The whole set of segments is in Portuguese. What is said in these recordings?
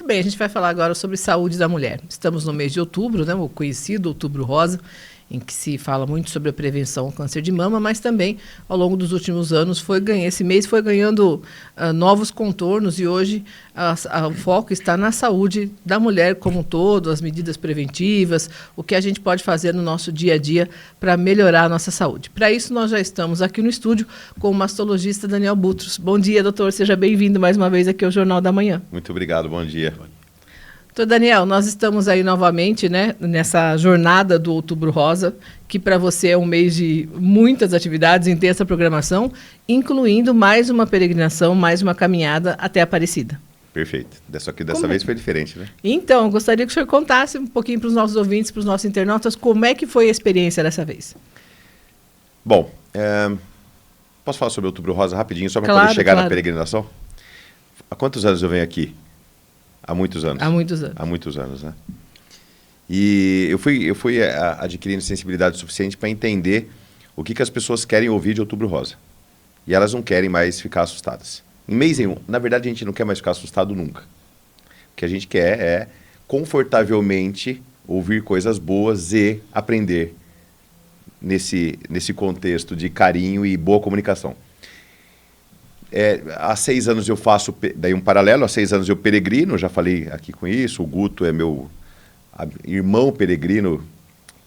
Muito bem, a gente vai falar agora sobre saúde da mulher. Estamos no mês de outubro, né, o conhecido Outubro Rosa, em que se fala muito sobre a prevenção ao câncer de mama, mas também, ao longo dos últimos anos, esse mês foi ganhando novos contornos e hoje o foco está na saúde da mulher como um todo, as medidas preventivas, o que a gente pode fazer no nosso dia a dia para melhorar a nossa saúde. Para isso, nós já estamos aqui no estúdio com o mastologista Daniel Butros. Bom dia, doutor, seja bem-vindo mais uma vez aqui ao Jornal da Manhã. Muito obrigado, bom dia. Doutor Daniel, nós estamos aí novamente, né, nessa jornada do Outubro Rosa, que para você é um mês de muitas atividades, intensa programação, incluindo mais uma peregrinação, mais uma caminhada até Aparecida. Perfeito. Só que dessa vez foi diferente, né? Então, gostaria que o senhor contasse um pouquinho para os nossos ouvintes, para os nossos internautas, como é que foi a experiência dessa vez. Bom, posso falar sobre o Outubro Rosa rapidinho, só para poder chegar na peregrinação? Há quantos anos eu venho aqui? Há muitos anos. Há muitos anos. Há muitos anos, né? E eu fui adquirindo sensibilidade suficiente para entender o que as pessoas querem ouvir de Outubro Rosa. E elas não querem mais ficar assustadas. Em mês nenhum, na verdade, a gente não quer mais ficar assustado nunca. O que a gente quer é, confortavelmente, ouvir coisas boas e aprender nesse contexto de carinho e boa comunicação. Há 6 anos eu faço, daí um paralelo, há 6 anos eu peregrino, já falei aqui com isso, o Guto é meu irmão peregrino,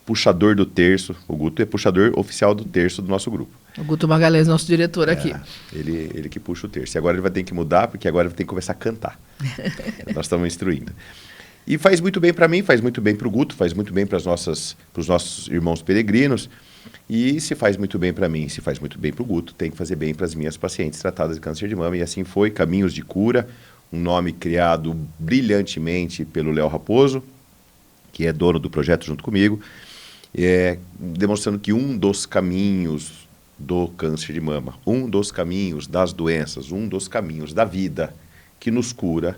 puxador do terço, o Guto é puxador oficial do terço do nosso grupo. O Guto Magalhães, nosso diretor aqui. Ele que puxa o terço. E agora ele vai ter que mudar, porque agora ele tem que começar a cantar. Nós estamos instruindo. E faz muito bem para mim, faz muito bem para o Guto, faz muito bem para os nossos irmãos peregrinos. E se faz muito bem para mim, se faz muito bem para o Guto, tem que fazer bem para as minhas pacientes tratadas de câncer de mama. E assim foi, Caminhos de Cura, um nome criado brilhantemente pelo Léo Raposo, que é dono do projeto junto comigo, demonstrando que um dos caminhos do câncer de mama, um dos caminhos das doenças, um dos caminhos da vida que nos cura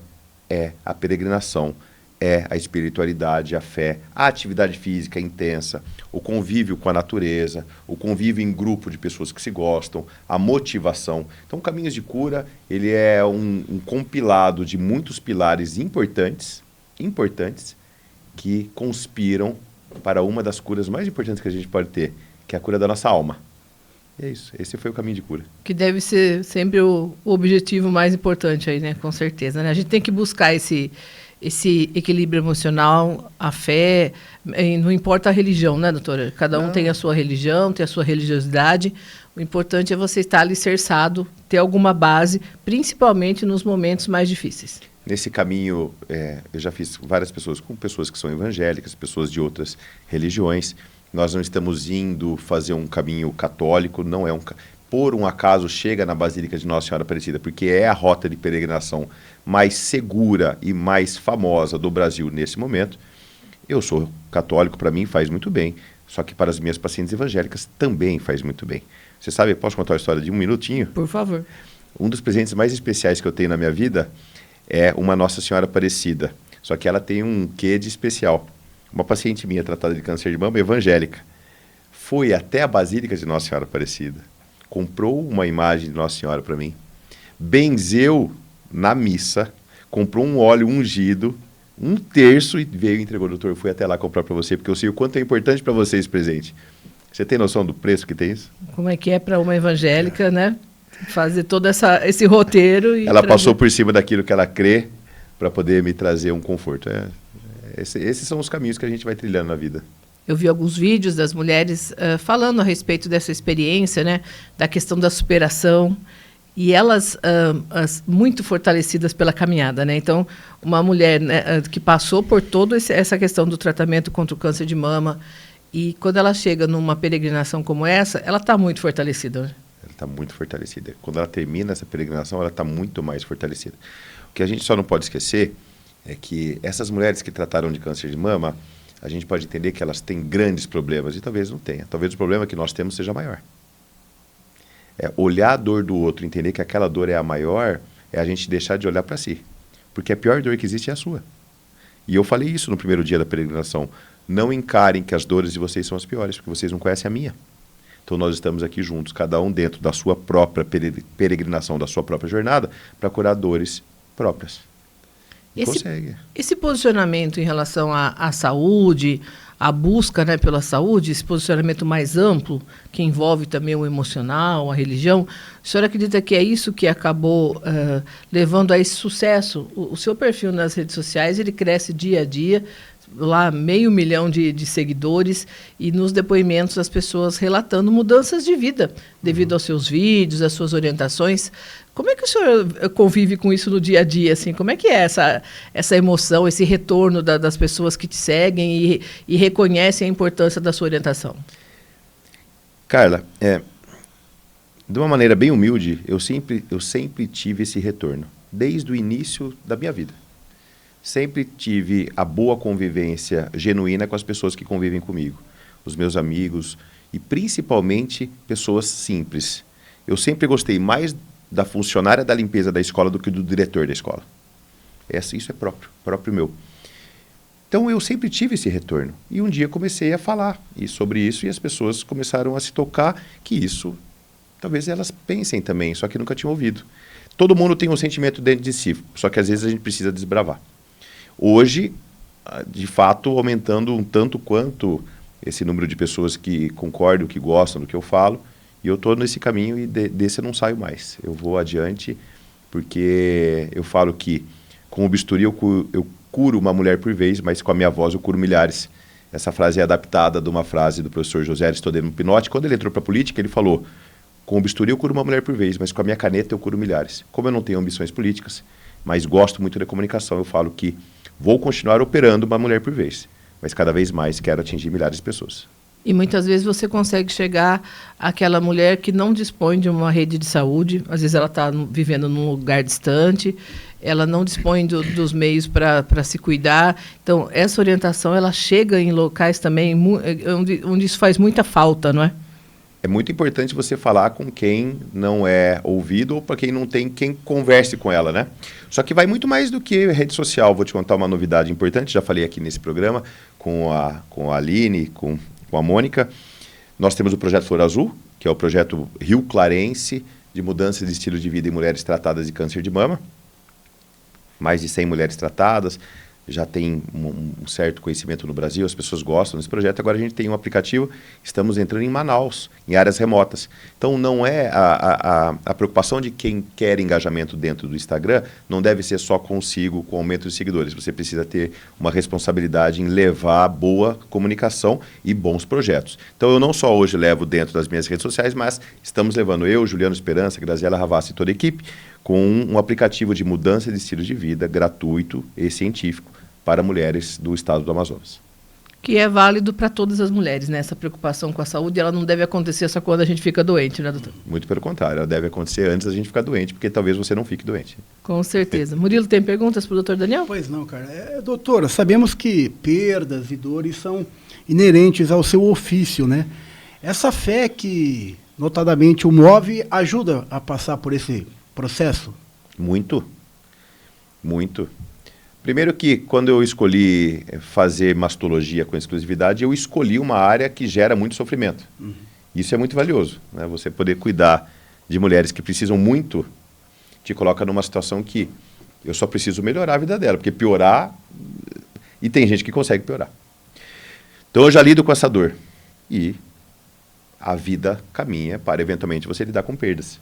é a peregrinação, é a espiritualidade, a fé, a atividade física intensa, o convívio com a natureza, o convívio em grupo de pessoas que se gostam, a motivação. Então, Caminhos de Cura, ele é um compilado de muitos pilares importantes, que conspiram para uma das curas mais importantes que a gente pode ter, que é a cura da nossa alma. E é isso, esse foi o caminho de cura. Que deve ser sempre o objetivo mais importante aí, né? Com certeza, né? A gente tem que buscar esse equilíbrio emocional, a fé, não importa a religião, né, doutora? Cada um tem a sua religião, tem a sua religiosidade. O importante é você estar alicerçado, ter alguma base, principalmente nos momentos mais difíceis. Nesse caminho, eu já fiz várias pessoas, com pessoas que são evangélicas, pessoas de outras religiões. Nós não estamos indo fazer um caminho católico, não é por um acaso chega na Basílica de Nossa Senhora Aparecida, porque é a rota de peregrinação mais segura e mais famosa do Brasil nesse momento. Eu sou católico, para mim faz muito bem, só que para as minhas pacientes evangélicas também faz muito bem. Você sabe, posso contar a história de um minutinho? Por favor. Um dos presentes mais especiais que eu tenho na minha vida é uma Nossa Senhora Aparecida, só que ela tem um quê de especial. Uma paciente minha tratada de câncer de mama, evangélica, foi até a Basílica de Nossa Senhora Aparecida, comprou uma imagem de Nossa Senhora para mim, benzeu na missa, comprou um óleo ungido, um terço e veio e entregou. Doutor, eu fui até lá comprar para você, porque eu sei o quanto é importante para você esse presente. Você tem noção do preço que tem isso? Como é que é para uma evangélica, né? Fazer todo esse roteiro. E ela passou por cima daquilo que ela crê para poder me trazer um conforto. Esses são os caminhos que a gente vai trilhando na vida. Eu vi alguns vídeos das mulheres falando a respeito dessa experiência, né, da questão da superação, e elas muito fortalecidas pela caminhada, né? Então, uma mulher, né, que passou por toda essa questão do tratamento contra o câncer de mama, e quando ela chega numa peregrinação como essa, ela está muito fortalecida. Né? Ela está muito fortalecida. Quando ela termina essa peregrinação, ela está muito mais fortalecida. O que a gente só não pode esquecer é que essas mulheres que trataram de câncer de mama, a gente pode entender que elas têm grandes problemas e talvez não tenha. Talvez o problema que nós temos seja maior. Olhar a dor do outro, entender que aquela dor é a maior, é a gente deixar de olhar para si. Porque a pior dor que existe é a sua. E eu falei isso no primeiro dia da peregrinação. Não encarem que as dores de vocês são as piores, porque vocês não conhecem a minha. Então nós estamos aqui juntos, cada um dentro da sua própria peregrinação, da sua própria jornada, para curar dores próprias. Consegue. Esse posicionamento em relação à saúde, a busca, né, pela saúde, esse posicionamento mais amplo, que envolve também o emocional, a religião, a senhora acredita que é isso que acabou levando a esse sucesso? O seu perfil nas redes sociais, ele cresce dia a dia, lá 500 mil de seguidores, e nos depoimentos as pessoas relatando mudanças de vida devido aos seus vídeos, às suas orientações. Como é que o senhor convive com isso no dia a dia? Assim? Como é que é essa emoção, esse retorno das pessoas que te seguem e reconhecem a importância da sua orientação? Carla, de uma maneira bem humilde, eu sempre tive esse retorno, desde o início da minha vida. Sempre tive a boa convivência genuína com as pessoas que convivem comigo, os meus amigos e principalmente pessoas simples. Eu sempre gostei mais da funcionária da limpeza da escola do que do diretor da escola. Isso é próprio meu. Então eu sempre tive esse retorno. E um dia comecei a falar sobre isso e as pessoas começaram a se tocar que isso, talvez elas pensem também, só que nunca tinham ouvido. Todo mundo tem um sentimento dentro de si, só que às vezes a gente precisa desbravar. Hoje, de fato, aumentando um tanto quanto esse número de pessoas que concordam, que gostam do que eu falo, e eu estou nesse caminho e desse eu não saio mais. Eu vou adiante porque eu falo que com o bisturi eu curo uma mulher por vez, mas com a minha voz eu curo milhares. Essa frase é adaptada de uma frase do professor José Aristodemo Pinotti. Quando ele entrou para a política, ele falou: com o bisturi eu curo uma mulher por vez, mas com a minha caneta eu curo milhares. Como eu não tenho ambições políticas, mas gosto muito da comunicação, eu falo que vou continuar operando uma mulher por vez, mas cada vez mais quero atingir milhares de pessoas. E muitas vezes você consegue chegar àquela mulher que não dispõe de uma rede de saúde, às vezes ela está vivendo num lugar distante, ela não dispõe dos meios para se cuidar. Então, essa orientação ela chega em locais também onde isso faz muita falta, não é? É muito importante você falar com quem não é ouvido ou para quem não tem quem converse com ela, né? Só que vai muito mais do que rede social. Vou te contar uma novidade importante, já falei aqui nesse programa com a Aline, com a Mônica. Nós temos o projeto Flor Azul, que é o projeto Rio Clarense de mudança de estilo de vida em mulheres tratadas de câncer de mama. Mais de 100 mulheres tratadas, já tem um certo conhecimento no Brasil, as pessoas gostam desse projeto. Agora a gente tem um aplicativo, estamos entrando em Manaus, em áreas remotas. Então não é a preocupação de quem quer engajamento dentro do Instagram, não deve ser só consigo, com o aumento de seguidores. Você precisa ter uma responsabilidade em levar boa comunicação e bons projetos. Então eu não só hoje levo dentro das minhas redes sociais, mas estamos levando eu, Juliano Esperança, Graziela Ravassi e toda a equipe, com um aplicativo de mudança de estilo de vida gratuito e científico para mulheres do estado do Amazonas. Que é válido para todas as mulheres, né? Essa preocupação com a saúde, ela não deve acontecer só quando a gente fica doente, né, doutor? Muito pelo contrário, ela deve acontecer antes da gente ficar doente, porque talvez você não fique doente. Com certeza. Murilo, tem perguntas para o doutor Daniel? Pois não, cara. Doutora, sabemos que perdas e dores são inerentes ao seu ofício, né? Essa fé que, notadamente, o move ajuda a passar por esse processo? Muito. Primeiro que quando eu escolhi fazer mastologia com exclusividade, eu escolhi uma área que gera muito sofrimento. Isso é muito valioso, né? Você poder cuidar de mulheres que precisam muito, te coloca numa situação que eu só preciso melhorar a vida dela, porque piorar, e tem gente que consegue piorar. Então eu já lido com essa dor e a vida caminha para eventualmente você lidar com perdas.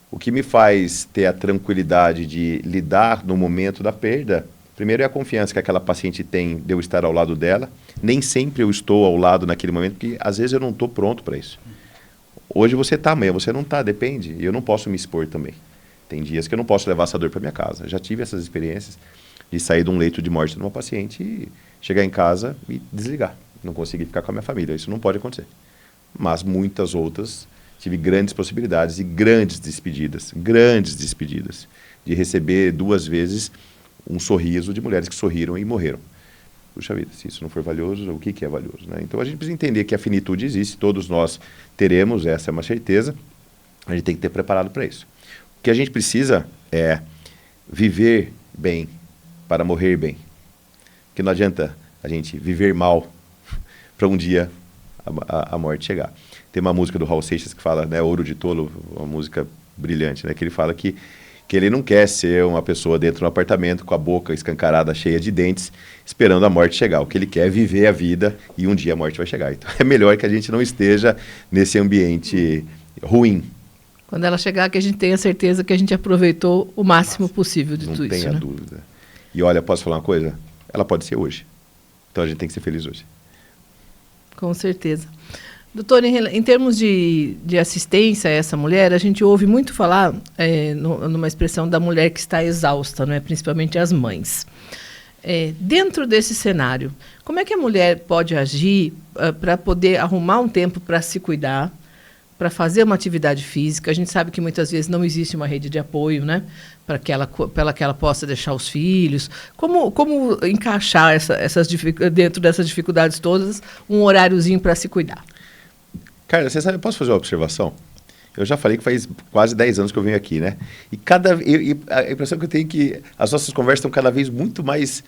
O que me faz ter a tranquilidade de lidar no momento da perda, primeiro é a confiança que aquela paciente tem de eu estar ao lado dela. Nem sempre eu estou ao lado naquele momento, porque às vezes eu não estou pronto para isso. Hoje você está, amanhã você não está, depende. E eu não posso me expor também. Tem dias que eu não posso levar essa dor para minha casa. Já tive essas experiências de sair de um leito de morte de uma paciente e chegar em casa e desligar. Não conseguir ficar com a minha família. Isso não pode acontecer. Mas muitas outras... Tive grandes possibilidades e grandes despedidas, de receber 2 vezes um sorriso de mulheres que sorriram e morreram. Puxa vida, se isso não for valioso, o que é valioso, né? Então a gente precisa entender que a finitude existe, todos nós teremos, essa é uma certeza, a gente tem que ter preparado para isso. O que a gente precisa é viver bem para morrer bem. Porque não adianta a gente viver mal para um dia a morte chegar. Tem uma música do Raul Seixas que fala, né, Ouro de Tolo, uma música brilhante, né, que ele fala que que ele não quer ser uma pessoa dentro de um apartamento com a boca escancarada, cheia de dentes, esperando a morte chegar. O que ele quer é viver a vida e um dia a morte vai chegar. Então é melhor que a gente não esteja nesse ambiente ruim. Quando ela chegar, que a gente tenha certeza que a gente aproveitou o máximo possível de tudo isso. Não tenha dúvida. E olha, posso falar uma coisa? Ela pode ser hoje. Então a gente tem que ser feliz hoje. Com certeza. Doutor, em termos de assistência a essa mulher, a gente ouve muito falar numa expressão da mulher que está exausta, não é? Principalmente as mães. Dentro desse cenário, como é que a mulher pode agir para poder arrumar um tempo para se cuidar, para fazer uma atividade física? A gente sabe que muitas vezes não existe uma rede de apoio, né? Para que ela possa deixar os filhos. Como encaixar dentro dessas dificuldades todas um horáriozinho para se cuidar? Carla, você sabe, eu posso fazer uma observação? Eu já falei que faz quase 10 anos que eu venho aqui, né? E a impressão que eu tenho é que as nossas conversas estão cada vez muito mais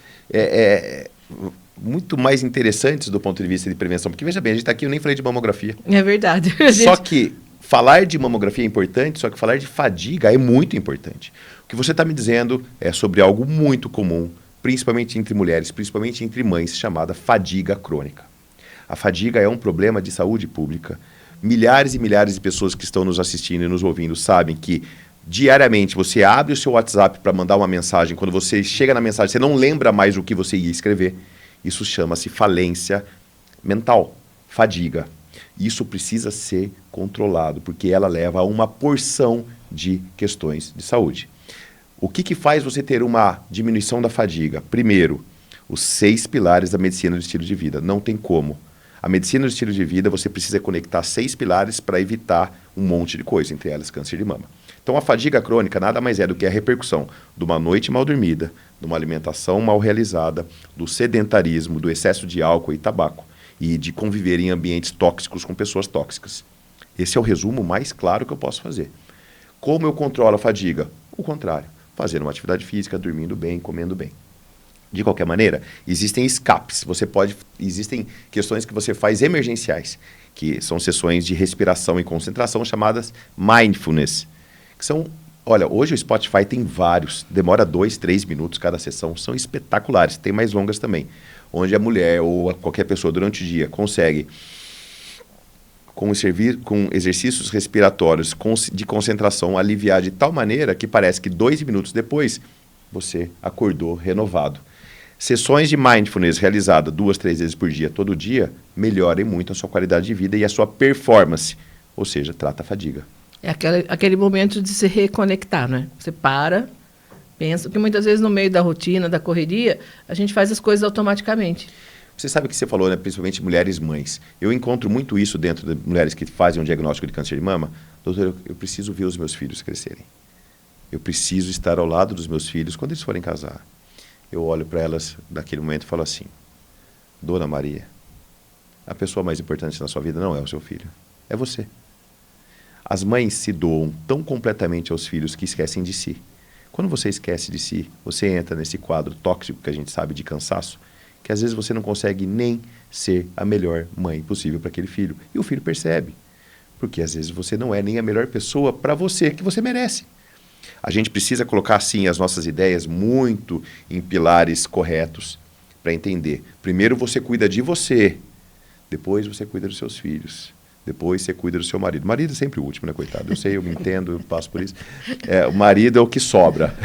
interessantes do ponto de vista de prevenção. Porque, veja bem, a gente está aqui, eu nem falei de mamografia. É verdade. Só que falar de mamografia é importante, só que falar de fadiga é muito importante. O que você está me dizendo é sobre algo muito comum, principalmente entre mulheres, principalmente entre mães, chamada fadiga crônica. A fadiga é um problema de saúde pública. Milhares e milhares de pessoas que estão nos assistindo e nos ouvindo sabem que diariamente você abre o seu WhatsApp para mandar uma mensagem. Quando você chega na mensagem, você não lembra mais o que você ia escrever. Isso chama-se falência mental, fadiga. Isso precisa ser controlado, porque ela leva a uma porção de questões de saúde. O que faz você ter uma diminuição da fadiga? Primeiro, os 6 pilares da medicina do estilo de vida. Não tem como. A medicina do estilo de vida, você precisa conectar 6 pilares para evitar um monte de coisa, entre elas câncer de mama. Então, a fadiga crônica nada mais é do que a repercussão de uma noite mal dormida, de uma alimentação mal realizada, do sedentarismo, do excesso de álcool e tabaco e de conviver em ambientes tóxicos com pessoas tóxicas. Esse é o resumo mais claro que eu posso fazer. Como eu controlo a fadiga? O contrário, fazendo uma atividade física, dormindo bem, comendo bem. De qualquer maneira, existem escapes. Existem questões que você faz emergenciais, que são sessões de respiração e concentração chamadas mindfulness. Que são, olha, hoje o Spotify tem vários, demora 2, 3 minutos cada sessão, são espetaculares, tem mais longas também, onde a mulher ou qualquer pessoa durante o dia consegue, com exercícios respiratórios de concentração, aliviar de tal maneira que parece que 2 minutos depois você acordou renovado. Sessões de mindfulness realizadas 2, 3 vezes por dia, todo dia, melhorem muito a sua qualidade de vida e a sua performance, ou seja, trata a fadiga. É aquele momento de se reconectar, né? Você para, pensa, porque muitas vezes no meio da rotina, da correria, a gente faz as coisas automaticamente. Você sabe o que você falou, né? Principalmente mulheres mães. Eu encontro muito isso dentro de mulheres que fazem um diagnóstico de câncer de mama. Doutor, eu preciso ver os meus filhos crescerem. Eu preciso estar ao lado dos meus filhos quando eles forem casar. Eu olho para elas naquele momento e falo assim: Dona Maria, a pessoa mais importante na sua vida não é o seu filho, é você. As mães se doam tão completamente aos filhos que esquecem de si. Quando você esquece de si, você entra nesse quadro tóxico que a gente sabe de cansaço, que às vezes você não consegue nem ser a melhor mãe possível para aquele filho. E o filho percebe, porque às vezes você não é nem a melhor pessoa para você, que você merece. A gente precisa colocar, sim, as nossas ideias muito em pilares corretos para entender. Primeiro você cuida de você, depois você cuida dos seus filhos, depois você cuida do seu marido. O marido é sempre o último, né, coitado? Eu sei, eu me entendo, eu passo por isso. O marido é o que sobra.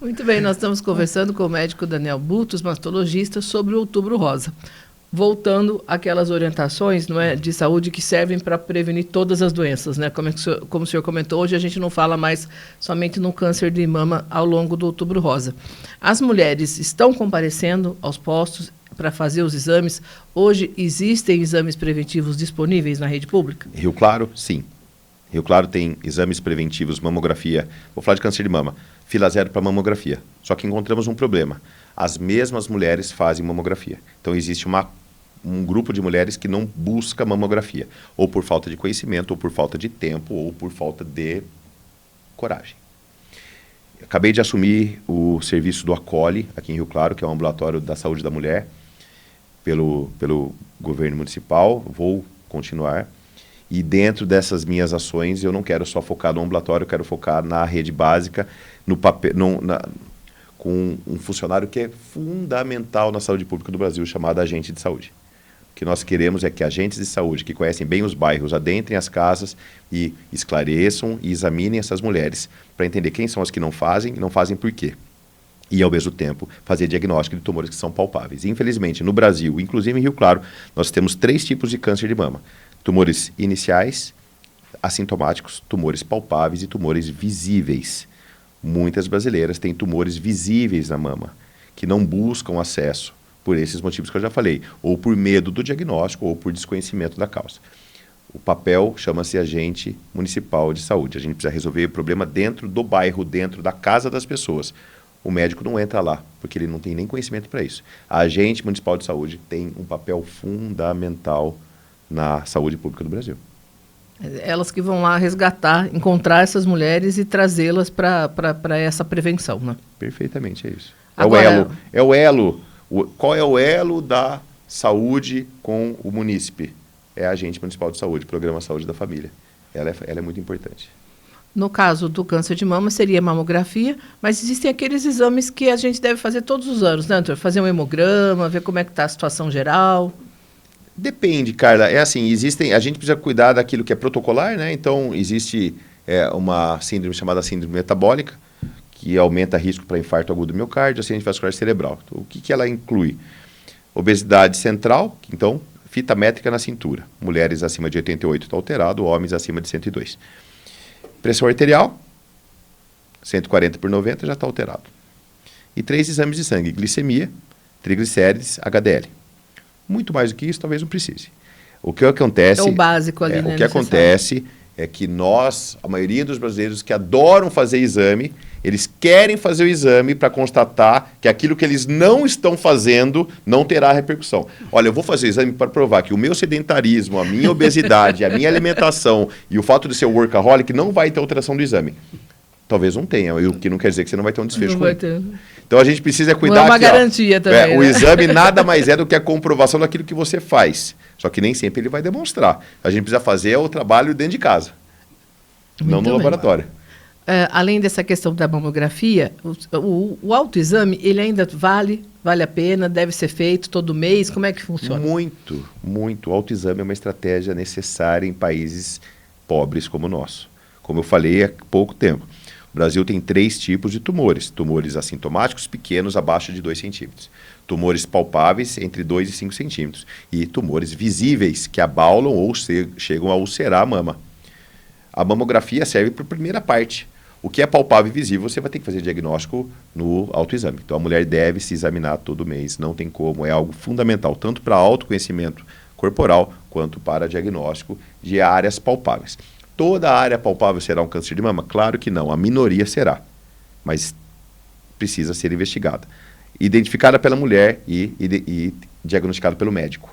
Muito bem, nós estamos conversando com o médico Daniel Butos, mastologista, sobre o Outubro Rosa. Voltando àquelas orientações, não é, de saúde que servem para prevenir todas as doenças, né? Como o senhor comentou, hoje a gente não fala mais somente no câncer de mama ao longo do Outubro Rosa. As mulheres estão comparecendo aos postos para fazer os exames. Hoje existem exames preventivos disponíveis na rede pública? Rio Claro, sim. Rio Claro tem exames preventivos, mamografia. Vou falar de câncer de mama. Fila 0 para mamografia. Só que encontramos um problema. As mesmas mulheres fazem mamografia. Então existe um grupo de mulheres que não busca mamografia. Ou por falta de conhecimento, ou por falta de tempo, ou por falta de coragem. Acabei de assumir o serviço do Acolhe, aqui em Rio Claro, que é um ambulatório da saúde da mulher, pelo governo municipal. Vou continuar. E dentro dessas minhas ações, eu não quero só focar no ambulatório, eu quero focar na rede básica, com um funcionário que é fundamental na saúde pública do Brasil, chamado agente de saúde. O que nós queremos é que agentes de saúde, que conhecem bem os bairros, adentrem as casas e esclareçam e examinem essas mulheres para entender quem são as que não fazem por quê. E, ao mesmo tempo, fazer diagnóstico de tumores que são palpáveis. Infelizmente, no Brasil, inclusive em Rio Claro, nós temos 3 tipos de câncer de mama. Tumores iniciais, assintomáticos, tumores palpáveis e tumores visíveis. Muitas brasileiras têm tumores visíveis na mama, que não buscam acesso por esses motivos que eu já falei, ou por medo do diagnóstico ou por desconhecimento da causa. O papel chama-se agente municipal de saúde. A gente precisa resolver o problema dentro do bairro, dentro da casa das pessoas. O médico não entra lá, porque ele não tem nem conhecimento para isso. A agente municipal de saúde tem um papel fundamental na saúde pública do Brasil. Elas que vão lá resgatar, encontrar essas mulheres e trazê-las para essa prevenção, né? Perfeitamente, é isso. Agora, Qual é o elo da saúde com o munícipe? É a agente municipal de saúde, Programa Saúde da Família. Ela é muito importante. No caso do câncer de mama, seria mamografia, mas existem aqueles exames que a gente deve fazer todos os anos, né, doutor? Fazer um hemograma, ver como é que está a situação geral. Depende, Carla. É assim, a gente precisa cuidar daquilo que é protocolar, né? Então, existe uma síndrome chamada síndrome metabólica, que aumenta risco para infarto agudo do miocárdio, acidente vascular cerebral. Então, o que ela inclui? Obesidade central, então, fita métrica na cintura. Mulheres acima de 88 está alterado, homens acima de 102. Pressão arterial, 140/90 já está alterado. E 3 exames de sangue, glicemia, triglicérides, HDL. Muito mais do que isso, talvez não precise. O que acontece... É o básico ali, né? O que acontece é que a maioria dos brasileiros que adoram fazer exame, eles querem fazer o exame para constatar que aquilo que eles não estão fazendo não terá repercussão. Olha, eu vou fazer o exame para provar que o meu sedentarismo, a minha obesidade, a minha alimentação e o fato de ser workaholic não vai ter alteração do exame. Talvez não tenha, o que não quer dizer que você não vai ter um desfecho não vai ter. Então a gente precisa cuidar... Não é uma garantia também. O exame nada mais é do que a comprovação daquilo que você faz. Só que nem sempre ele vai demonstrar. A gente precisa fazer o trabalho dentro de casa, não no laboratório. Além dessa questão da mamografia, o autoexame, ele ainda vale a pena, deve ser feito todo mês? Como é que funciona? Muito, muito. O autoexame é uma estratégia necessária em países pobres como o nosso. Como eu falei há pouco tempo. O Brasil tem 3 tipos de tumores. Tumores assintomáticos pequenos, abaixo de 2 centímetros. Tumores palpáveis, entre 2 e 5 centímetros. E tumores visíveis, que abaulam ou chegam a ulcerar a mama. A mamografia serve para a primeira parte. O que é palpável e visível, você vai ter que fazer diagnóstico no autoexame. Então, a mulher deve se examinar todo mês, não tem como. É algo fundamental, tanto para autoconhecimento corporal, quanto para diagnóstico de áreas palpáveis. Toda área palpável será um câncer de mama? Claro que não, a minoria será, mas precisa ser investigada. Identificada pela mulher e diagnosticada pelo médico.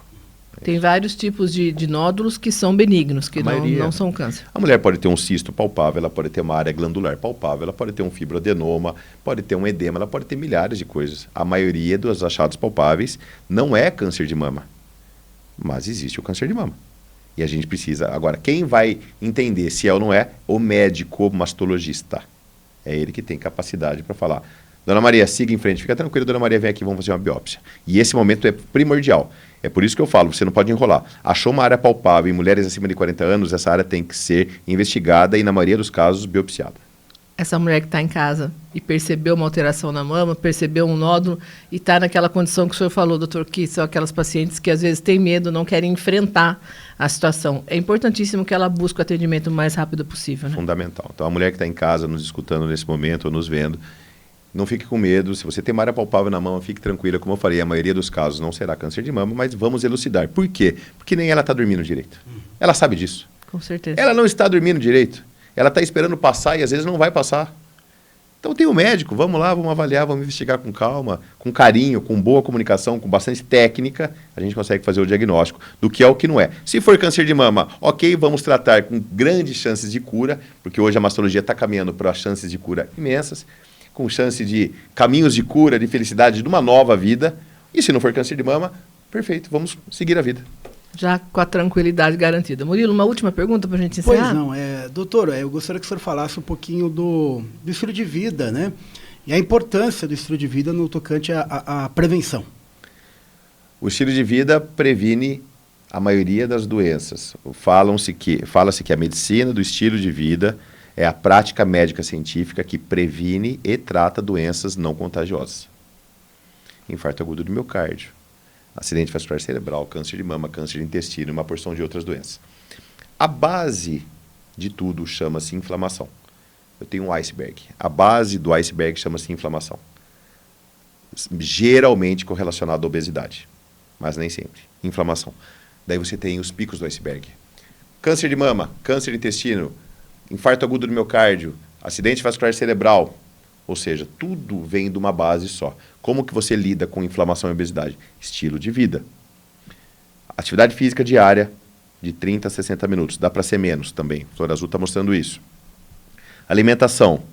Tem vários tipos de nódulos que são benignos, que não são câncer. A mulher pode ter um cisto palpável, ela pode ter uma área glandular palpável, ela pode ter um fibroadenoma, pode ter um edema, ela pode ter milhares de coisas. A maioria dos achados palpáveis não é câncer de mama, mas existe o câncer de mama. E a gente precisa... Agora, quem vai entender se é ou não é? O médico mastologista. É ele que tem capacidade para falar. Dona Maria, siga em frente. Fica tranquila, Dona Maria, vem aqui, vamos fazer uma biópsia. E esse momento é primordial. É por isso que eu falo, você não pode enrolar. Achou uma área palpável em mulheres acima de 40 anos, essa área tem que ser investigada e, na maioria dos casos, biopsiada. Essa mulher que está em casa e percebeu uma alteração na mama, percebeu um nódulo e está naquela condição que o senhor falou, doutor, que são aquelas pacientes que às vezes têm medo, não querem enfrentar a situação. É importantíssimo que ela busque o atendimento o mais rápido possível, né? Fundamental. Então, a mulher que está em casa, nos escutando nesse momento ou nos vendo, não fique com medo. Se você tem uma área palpável na mama, fique tranquila. Como eu falei, a maioria dos casos não será câncer de mama, mas vamos elucidar. Por quê? Porque nem ela está dormindo direito. Ela sabe disso. Com certeza. Ela não está dormindo direito. Ela está esperando passar e às vezes não vai passar. Então tem um médico, vamos lá, vamos avaliar, vamos investigar com calma, com carinho, com boa comunicação, com bastante técnica, a gente consegue fazer o diagnóstico do que é o que não é. Se for câncer de mama, ok, vamos tratar com grandes chances de cura, porque hoje a mastologia está caminhando para chances de cura imensas, com chance de caminhos de cura, de felicidade, de uma nova vida. E se não for câncer de mama, perfeito, vamos seguir a vida. já com a tranquilidade garantida. Murilo, uma última pergunta para a gente encerrar? Pois não, doutora, eu gostaria que o senhor falasse um pouquinho do estilo de vida, né? E a importância do estilo de vida no tocante à prevenção. O estilo de vida previne a maioria das doenças. Fala-se que a medicina do estilo de vida é a prática médica científica que previne e trata doenças não contagiosas. Infarto agudo do miocárdio, acidente vascular cerebral, câncer de mama, câncer de intestino e uma porção de outras doenças. A base de tudo chama-se inflamação. Eu tenho um iceberg. A base do iceberg chama-se inflamação. Geralmente correlacionado à obesidade, mas nem sempre. Inflamação. Daí você tem os picos do iceberg. Câncer de mama, câncer de intestino, infarto agudo do miocárdio, acidente vascular cerebral. Ou seja, tudo vem de uma base só. Como que você lida com inflamação e obesidade? Estilo de vida. Atividade física diária de 30 a 60 minutos. Dá para ser menos também. O Flor Azul está mostrando isso. Alimentação.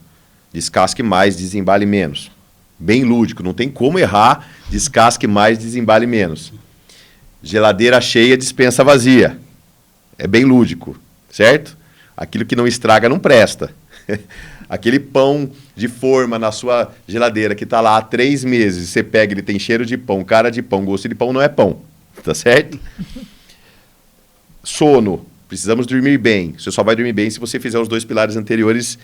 Descasque mais, desembale menos. Bem lúdico, não tem como errar. Descasque mais, desembale menos. Geladeira cheia, despensa vazia. É bem lúdico, certo? Aquilo que não estraga não presta. Aquele pão de forma na sua geladeira que está lá há 3 meses, você pega, ele tem cheiro de pão, cara de pão, gosto de pão, não é pão. Tá certo? Sono. Precisamos dormir bem. Você só vai dormir bem se você fizer os 2 pilares anteriores,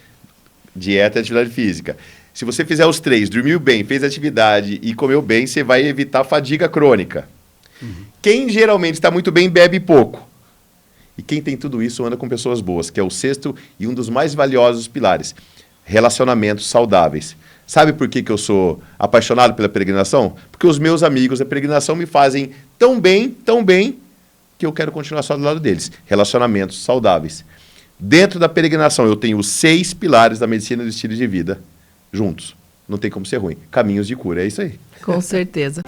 dieta e atividade física. Se você fizer os 3, dormiu bem, fez atividade e comeu bem, você vai evitar fadiga crônica. Quem geralmente está muito bem, bebe pouco. E quem tem tudo isso anda com pessoas boas, que é o 6º e um dos mais valiosos pilares. Relacionamentos saudáveis. Sabe por que eu sou apaixonado pela peregrinação? Porque os meus amigos da peregrinação me fazem tão bem, que eu quero continuar só do lado deles. Relacionamentos saudáveis. Dentro da peregrinação eu tenho os 6 pilares da medicina do estilo de vida juntos. Não tem como ser ruim. Caminhos de cura, é isso aí. Com certeza.